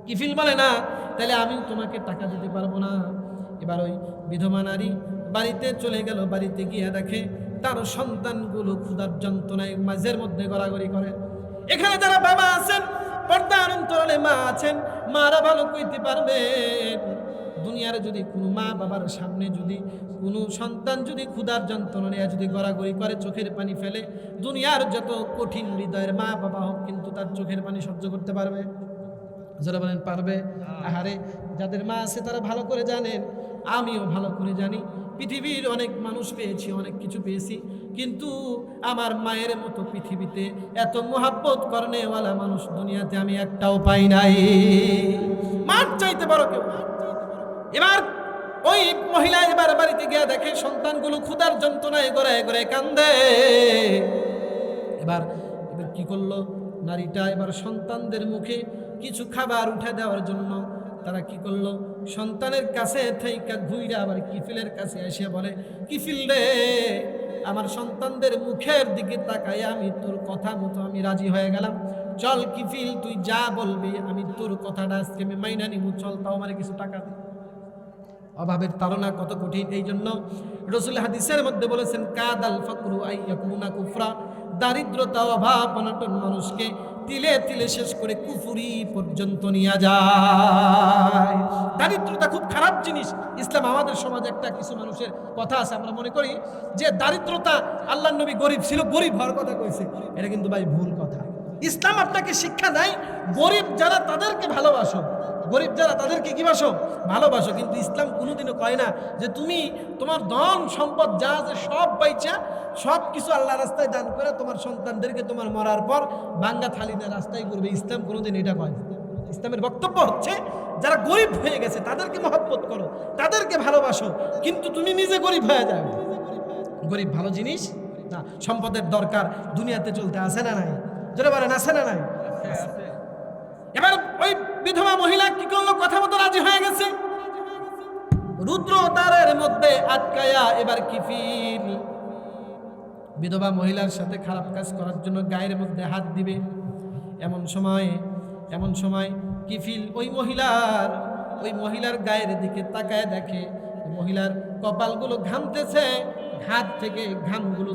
কিফিল বলে, না তাহলে আমিও তোমাকে টাকা দিতে পারবো না। এবার ওই বিধবা নারী বাড়িতে চলে গেল। বাড়িতে গিয়ে দেখে তার সন্তানগুলো ক্ষুধার যন্ত্রণায় মাঝের মধ্যে গড়াগড়ি করে। এখানে যারা বাবা আছেন, পর্দার অন্তরালে মা আছেন, মারা ভালো কইতে পারবেন, দুনিয়ার যদি কোনো মা বাবার সামনে যদি কোনো সন্তান যদি ক্ষুধার যন্ত্রণা নিয়ে যদি গড়াগড়ি করে, চোখের পানি ফেলে, দুনিয়ার যত কঠিন হৃদয়ের মা বাবা হোক, কিন্তু তার চোখের পানি সহ্য করতে পারবে? যারা বলেন পারবে? আহারে, যাদের মা আছে তারা ভালো করে জানেন, আমিও ভালো করে জানি, পৃথিবীর অনেক মানুষ পেয়েছি, অনেক কিছু পেয়েছি, কিন্তু আমার মায়ের মতো পৃথিবীতে এত মোহাব্বত করনেওয়ালা মানুষ দুনিয়াতে আমি একটাও পাই নাই। মার চাইতে বড় কেউ। এবার ওই মহিলা এবার বাড়িতে গিয়ে দেখে সন্তানগুলো ক্ষুধার যন্ত্রণায় গড়ায় গড়ায় কান্দে। এবার কি করলো নারীটা? এবার সন্তানদের মুখে কিছু খাবার উঠে দেওয়ার জন্য তারা কি করলো, সন্তানের কাছে থেকে ঘুইরা আবার কিফিলের কাছে এসে বলে, কিফিল রে, আমার সন্তানদের মুখের দিকে তাকাই আমি তোর কথা মতো আমি রাজি হয়ে গেলাম। চল কিফিল, তুই যা বলবি আমি তোর কথাটা আজকে আমি মাইনা নিব, চল তাও আমার কিছু টাকা দে। অভাবের তাড়না কত কঠিন। এই জন্য রাসূল হাদিসের মধ্যে বলেছেন, কাদাল ফাকরু আইয়াকুনা কুফরা, দারিদ্রতা অভাব অনটন মানুষকে তিলে তিলে শেষ করে কুফরি পর্যন্ত নিয়ে যায়। দারিদ্রতা খুব খারাপ জিনিস। ইসলাম আমাদের সমাজে একটা কিছু মানুষের কথা আছে, আমরা মনে করি যে দারিদ্রতা, আল্লাহর নবী গরিব ছিল, গরিব হওয়ার কথা কইছে, এটা কিন্তু ভাই ভুল কথা। ইসলাম আপনাকে শিক্ষা দেয় গরিব যারা তাদেরকে ভালোবাসো, গরিব যারা তাদেরকে কি বাসো? ভালোবাসো। কিন্তু ইসলাম কোনোদিনও কয় না যে তুমি তোমার ধন সম্পদ যা আছে সব পাইছা সব কিছু আল্লাহ রাস্তায় দান করে তোমার সন্তানদেরকে তোমার মরার পর ভাঙ্গা থালিতে রাস্তায় করবে। ইসলাম কোনোদিন এটা কয় না। ইসলামের বক্তব্য হচ্ছে যারা গরিব হয়ে গেছে তাদেরকে মহব্বত করো, তাদেরকে ভালোবাসো, কিন্তু তুমি নিজে গরিব হয়ে যাও। গরিব ভালো জিনিস না। সম্পদের দরকার দুনিয়াতে চলতে আছে না নাই? যারা বলেন আছে না নাই? এবার ওই বিধবা মহিলা কি করলো? কথা মতো রাজি হয়ে গেছে। রুদ্র দ্বারের মধ্যে আটকায়া এবার কিফিল বিধবা মহিলার সাথে খারাপ কাজ করার জন্য গায়ের মধ্যে হাত দিবে। এমন সময় কিফিল ওই মহিলার গায়ের দিকে তাকায় দেখে মহিলার কপালগুলো ঘামতেছে, হাত থেকে ঘামগুলো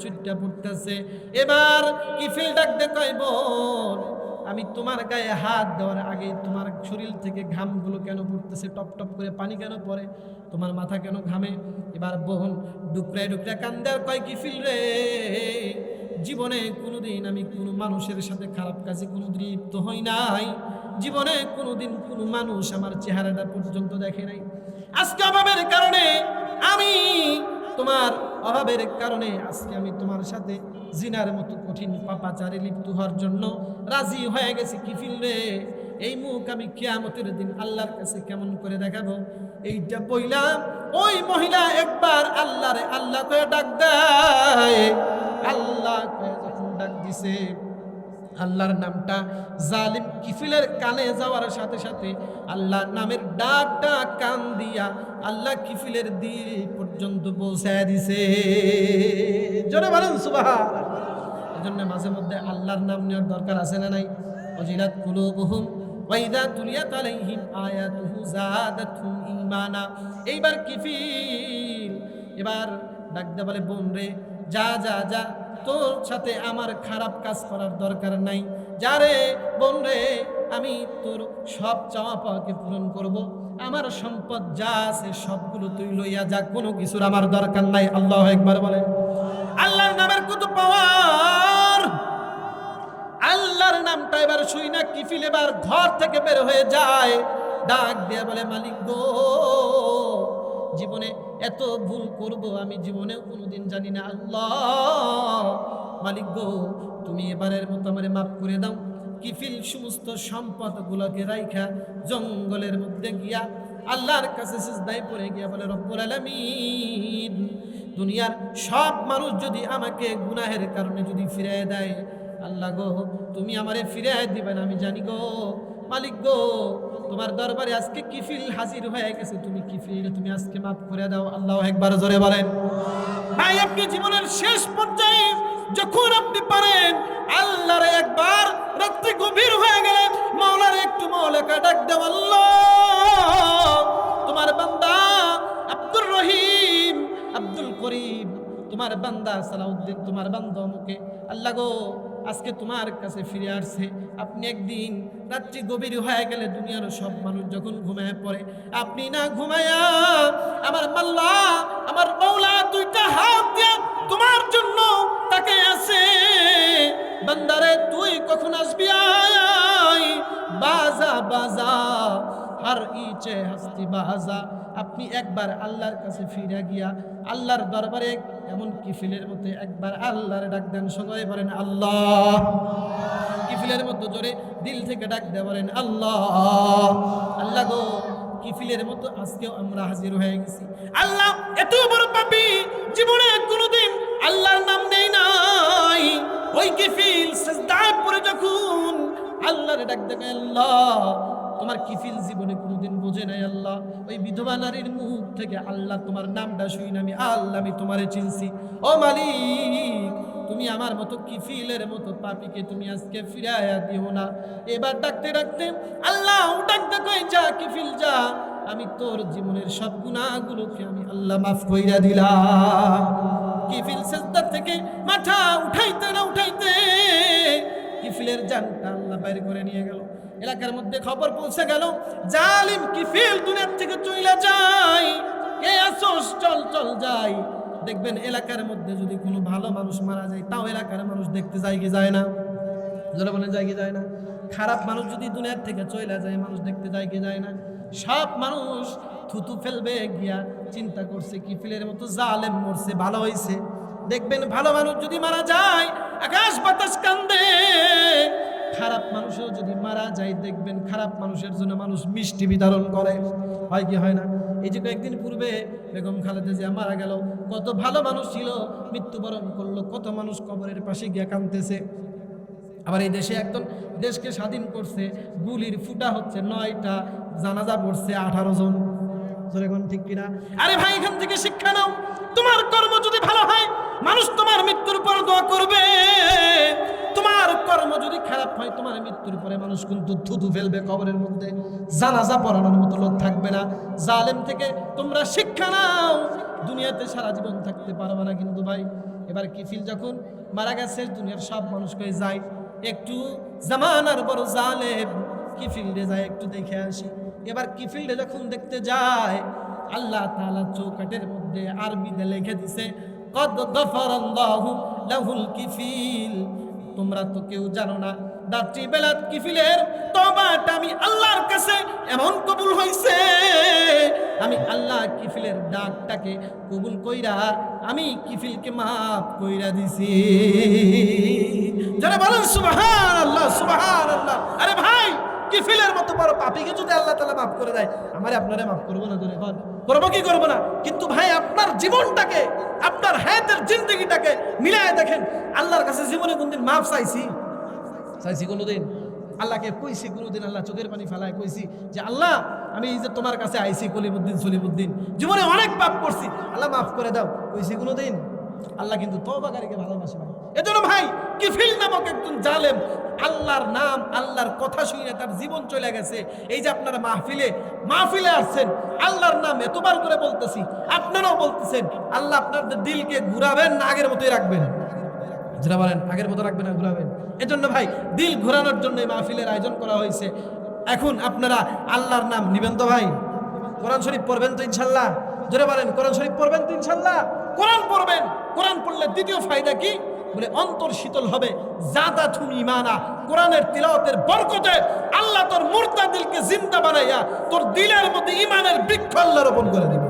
ছুট্টা পড়তেছে। এবার কিফিল ডাক দে কয়, বোন, আমি তোমার গায়ে হাত দেওয়ার আগে তোমার শরীর থেকে ঘামগুলো কেন পড়তেছে, টপ টপ করে পানি কেন পড়ে, তোমার মাথা কেন ঘামে? এবার বোন ডুকরায় কান্দে আর কয়, কিফিল রে, জীবনে কোনোদিন আমি কোনো মানুষের সাথে খারাপ কাজে কোনোদিন লিপ্ত হই নাই, জীবনে কোনোদিন কোনো মানুষ আমার চেহারাটা পর্যন্ত দেখে নাই। আজকে অভাবের কারণে আজকে আমি তোমার সাথে জিনার মতো কঠিন পাপাচারে লিপ্ত হওয়ার জন্য রাজি হয়ে গেছি। কিফিল রে, এই মুখ আমি কিয়ামতের দিন আল্লাহর কাছে কেমন করে দেখাবো? এইটা বইলাম ওই মহিলা একবার আল্লাহ কয়ে ডাক দেয়। আল্লাহ কয়ে যখন ডাক দিছে, আল্লাহর নামটা জালিম কিফিলের কানে যাওয়ার সাথে সাথে আল্লাহর নামের ডাকটা কান দিয়া আল্লাহ কিফিলের দিল পর্যন্ত পৌঁছায় দিছে। জোরে বলেন সুবহানাল্লাহ। এজন্য মাঝে মধ্যে আল্লাহর নাম নেওয়ার দরকার আছে না নাই? ওয়াজিলাত কুলুবুহুম ওয়া ইযা তুলিয়াত আলাইহিম আয়াতুহু যাদাতহুম ঈমানা। এইবার কিফিল এবার ডাক দিয়ে বলে, বোন রে, যা, তোর সাথে আমার খারাপ কাজ করার দরকার নাই। যা রে বোন রে, আমি তোর সব চাওয়া পাওয়াকে পূরণ করব। আমার সম্পদ যা আছে সবগুলো তুই লইয়া যা, কোনো কিছুর আমার দরকার নাই। আল্লাহু আকবার বলে। আল্লাহর নামের কত পাওয়ার! আল্লাহর নামটা এবার শুই না কিফিল এবার ঘর থেকে বের হয়ে যায়, ডাক দিয়ে বলে, মালিক গো, জীবনে এত ভুল করব আমি জীবনেও কোনোদিন জানি না। আল্লাহ মালিক গো, তুমি এবারের মতো আমারে মাফ করে দাও। কিফিল সমস্ত সম্পদগুলোকে রাইখা জঙ্গলের মধ্যে গিয়া আল্লাহর কাছে সিজদায় পড়ে গিয়া বলে রব্বুল আলামিন, দুনিয়ার সব মানুষ যদি আমাকে গুনাহের কারণে যদি ফিরিয়ে দেয়, আল্লাহ গো তুমি আমারে ফিরিয়ে দিবেন আমি জানি গো। মালিক গো, তোমার দরবারে আজকে কিফিল হাজির হয়ে গেছে, তুমি কিফিল তুমি আজকে মাফ করে দাও। আল্লাহ একবার জোরে বলেন। ভাই আপনি জীবনের শেষ পর্যায়ে যখন আপনি পারেন আল্লাহরে একবার রাত্রি গভীর হয়ে গেলে মাওলার একটু মাওলাকে ডাক দাও, আল্লাহ তোমার বান্দা আব্দুর রহিম, আব্দুল করিম, তোমার বান্দা সালাউদ্দিন, তোমার বান্দা মুখে আল্লাহ গো আজকে তোমার কাছে ফিরে আসছে। আপনি একদিন রাত্রি গভীর হয়ে গেলে দুনিয়ার সব মানুষ যখন ঘুমায় পড়ে, আপনি না ঘুমায়া আমার মাল্লা আমার মাওলা দুইটা হাত দিয়া তোমার জন্য তাকে আছে, বান্দারে তুই কখন আসবি, আয় বাজা বাজা হার ইচে হাসতি বাজা। আপনি একবার আল্লাহর কাছে ফিরে গিয়া আল্লাহর দরবারে এমন কিফিলের মধ্যে একবার আল্লাহর ডাক দেন, সবাই বলেন আল্লাহ। কিফিলের মতো জোরে দিল থেকে ডাক দেয়া বলেন আল্লাহ। আল্লাহ গো কিফিলের মতো আজকেও আমরা হাজির হয়ে গেছি। আল্লাহ এত বড় পাপী জীবনে কোনোদিন আল্লাহর নাম নেই নাই। ওই কিফিল সিজদায় পড়ে যখন আল্লাহর ডাক দেয়, আল্লাহ তোমার কিফিল জীবনে কোনোদিন বোঝে নাই। আল্লাহ ওই বিধবা নারীর মুখ থেকে আল্লাহ তোমার নামটা শুই না আমি আল্লাহ আমি তোমারে চিনছি। ও মালিক তুমি আমার মতো কিফিলের মতো পাপীকে তুমি আজকে ফিরাইয়া দিও না। এবার ডাকতে ডাকতে আল্লাহ ডাকতে কই যা কিফিল যা, আমি তোর জীবনের সব গুনাহগুলোকে আমি আল্লাহ মাফ কইরা দিলাম। কিফিল সিজদা থেকে মাথা উঠাইতে না উঠাইতে কিফিলের জানটা আল্লাহ বাইরে করে নিয়ে গেল। এলাকার মধ্যে খবর পৌঁছে গেল জালিম কিফিল দুনিয়া থেকে চলে যায়। কে আসোস চল চল যাই। দেখবেন এলাকার মধ্যে যদি কোনো ভালো মানুষ মারা যায় তাও এলাকার মানুষ দেখতে যায় কি যায় না, যারা বলে যায় কি যায় না। খারাপ মানুষ যদি দুনিয়ার থেকে চলে যায় মানুষ দেখতে যায় কি যায় না। সব মানুষ থুতু ফেলবে গিয়া চিন্তা করছে কিফিলের মতো জালেম মরছে ভালো হয়েছে। দেখবেন ভালো মানুষ যদি মারা যায় আকাশ বাতাস কান্দে। খারাপ মানুষও যদি মারা যায় দেখবেন খারাপ মানুষের জন্য মানুষ মিষ্টি বিতরণ করে, হয় কি হয় না। এই যে কয়েকদিন পূর্বে বেগম খালেদা জিয়া মারা গেল, কত ভালো মানুষ ছিল মৃত্যুবরণ করলো, কত মানুষ কবরের পাশে গিয়া কাঁদতেছে। আবার এই দেশে একজন দেশকে স্বাধীন করছে, গুলির ফুটা হচ্ছে 9টা, জানাজা পড়ছে 18 জন। ঠিক কিনা? আরে ভাই এখান থেকে শিক্ষা নাও, তোমার কর্ম যদি ভালো হয় মানুষ তোমার মৃত্যুর পর দোয়া করবে। তোমার কর্ম যদি খারাপ হয় তোমার মৃত্যুর পরে মানুষ কিন্তু থুতু ফেলবে কবরের মধ্যে, জানাজা পড়ানোর মতো লোক থাকবে না। জালেম থেকে তোমরা শিক্ষা নাও, দুনিয়াতে সারা জীবন থাকতে পারবে না কিন্তু ভাই। এবার কিফিল যখন মারা গেছে দুনিয়ার সব মানুষ কই যায় একটু জামানার বড় জালেম কিফিলরে যায় একটু দেখে আসি। এবার কিফিলরে যখন দেখতে যায় আল্লাহ তাআলা চৌকাটের মধ্যে আরবিতে লিখে দিছে কদ গফারাল্লাহু লাহুল কিফিল। তোমরা তো কেউ জানো না রাত্রি বেলা কিফিলের তওবাটা আমি আল্লাহর কাছে এমন কবুল হইছে, আমি আল্লাহ কিফিলের ডাকটাকে কবুল কইরা আমি কিফিলকে মাফ কইরা দিছি। যারা বলেন সুবহানাল্লাহ সুবহানাল্লাহ। আরে ভাই কিফিলের মতো বড় পাপীকে যদি আল্লাহ তাআলা মাফ করে দেয় আমারে আপনারে মাফ করবো না? জোরে বল করবো কি করবো না? কিন্তু ভাই আপনার জীবনটাকে আপনার হায়াতের জিন্দগিটাকে মিলায় দেখেন, আল্লাহর কাছে জীবনে কোনদিন মাফ চাইছি কোনোদিন? আল্লাহকে কইছি কোনোদিন? আল্লাহ চোখের পানি ফেলায় কইছি যে আল্লাহ আমি এই যে তোমার কাছে আইছি সলিমুদ্দিন জীবনে অনেক পাপ করছি আল্লাহ মাফ করে দাও, কইছি কোনোদিন? আল্লাহ কিন্তু তওবাকারীকে ভালোবাসে ভাই। এজন্য ভাই কিফিল নামক একজন জালেম আল্লাহর নাম আল্লাহর কথা শুনে তার জীবন চলে গেছে। এই যে আপনারা মাহফিলে আসছেন আল্লাহর নাম এতবার করে বলতেছি, আপনারাও বলতেছেন, আল্লাহ আপনাদের দিলকে ঘুরাবেন না আগের মতোই রাখবেন? যারা বলেন আগের মতো রাখবেন না ঘুরাবেন। এজন্য ভাই দিল ঘোরানোর জন্য এই মাহফিলের আয়োজন করা হয়েছে। এখন আপনারা আল্লাহর নাম নিবেন তো ভাই? কোরআন শরীফ পড়বেন তো ইনশাল্লাহ? যারা বলেন কোরআন শরীফ পড়বেন তো ইনশাল্লাহ? কোরআন পড়বেন। কোরআন পড়লে দ্বিতীয় ফায়দা কি? বলে অন্তর শীতল হবে। জাদা তুমি ইমানা, কোরআনের তিলাওয়াতের বরকতে আল্লাহ তোর মুর্তা দিলকে জিন্দা বানাইয়া তোর দিলের মধ্যে ইমানের বৃক্ষ আল্লাহ রোপণ করে দিবে।